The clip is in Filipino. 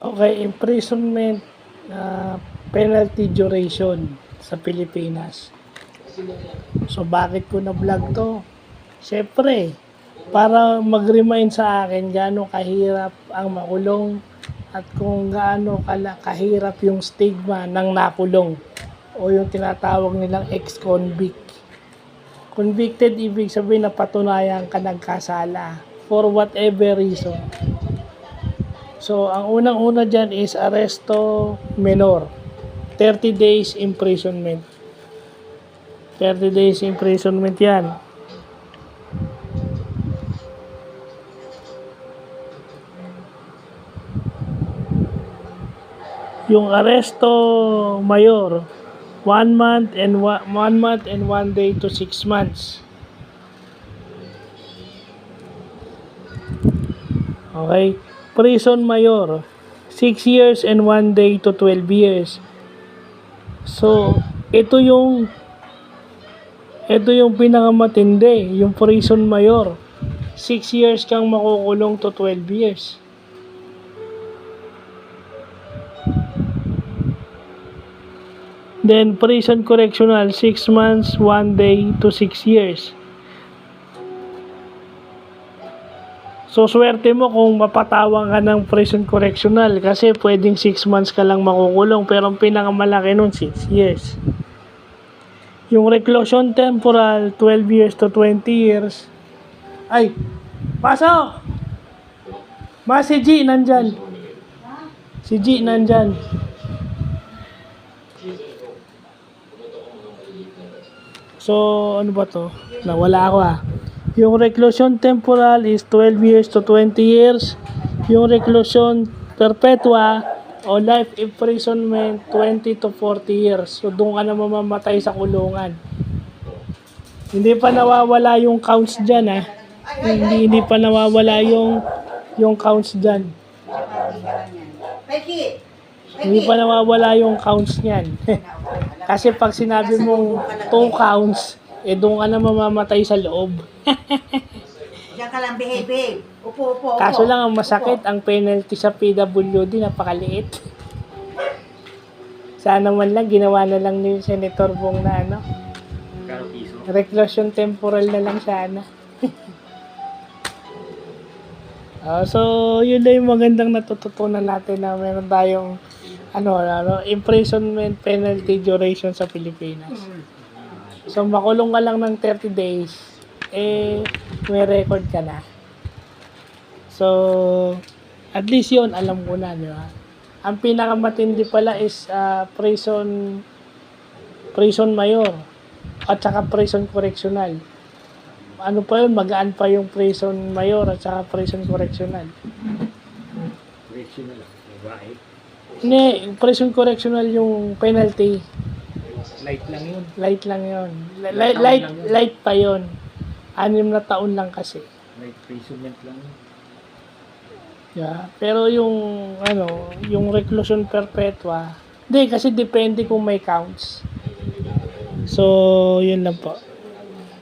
Okay, imprisonment, penalty duration sa Pilipinas. So, bakit ko na-vlog to? Siyempre, para mag-remind sa akin gaano kahirap ang makulong at kung gaano kahirap yung stigma ng nakulong o yung tinatawag nilang ex-convict. Convicted, ibig sabihin na patunayan ka nagkasala for whatever reason. So, ang unang-una dyan is arresto menor. 30 days imprisonment. 30 days imprisonment yan. Yung arresto mayor, 1 month and 1 day to 6 months. Okay? Prison mayor, 6 years and 1 day to 12 years. So, ito yung pinakamatindi, yung prison mayor. 6 years kang makukulong to 12 years. Then, prison correctional, 6 months, 1 day to 6 years. So, swerte mo kung mapatawang ka ng prison correctional kasi pwedeng 6 months ka lang makukulong pero ang pinakamalaki nun 6 years. Yung reclusion temporal, 12 years to 20 years. Ay! Pasok! Si G nandyan. Si G nandyan. So, ano ba to? Nawala ako Yung reclusion temporal is 12 years to 20 years. Yung reclusion perpetua o life imprisonment, 20 to 40 years. So, doon ka na mamamatay sa kulungan. Hindi pa nawawala yung counts dyan, Hindi pa nawawala yung counts dyan. Hindi pa nawawala yung counts niyan. Kasi pag sinabi mong 2 counts, doon ka na mamamatay sa loob. Diyan ka lang, behave. Upo. Kaso lang ang masakit, ang penalty sa PWD, napakaliit. Sana man lang, ginawa na lang ni Senator Bong na reclusion temporal na lang sana. So, yun lang yung magandang natututunan natin na meron tayong imprisonment penalty duration sa Pilipinas. So, makulong ka lang ng 30 days, may record ka na. So, at least yun, alam ko na, di ba? Ang pinakamatindi pala is prison mayor at saka prison correctional. Ano pa yun, magaan pa yung prison mayor at saka prison correctional. Correctional, right? Hindi, prison correctional yung penalty. Light lang yun. Light pa yun. 6 na taon lang kasi. Light imprisonment lang yun. Yeah, pero yung reclusion perpetua, hindi kasi depende kung may counts. So, yun lang po.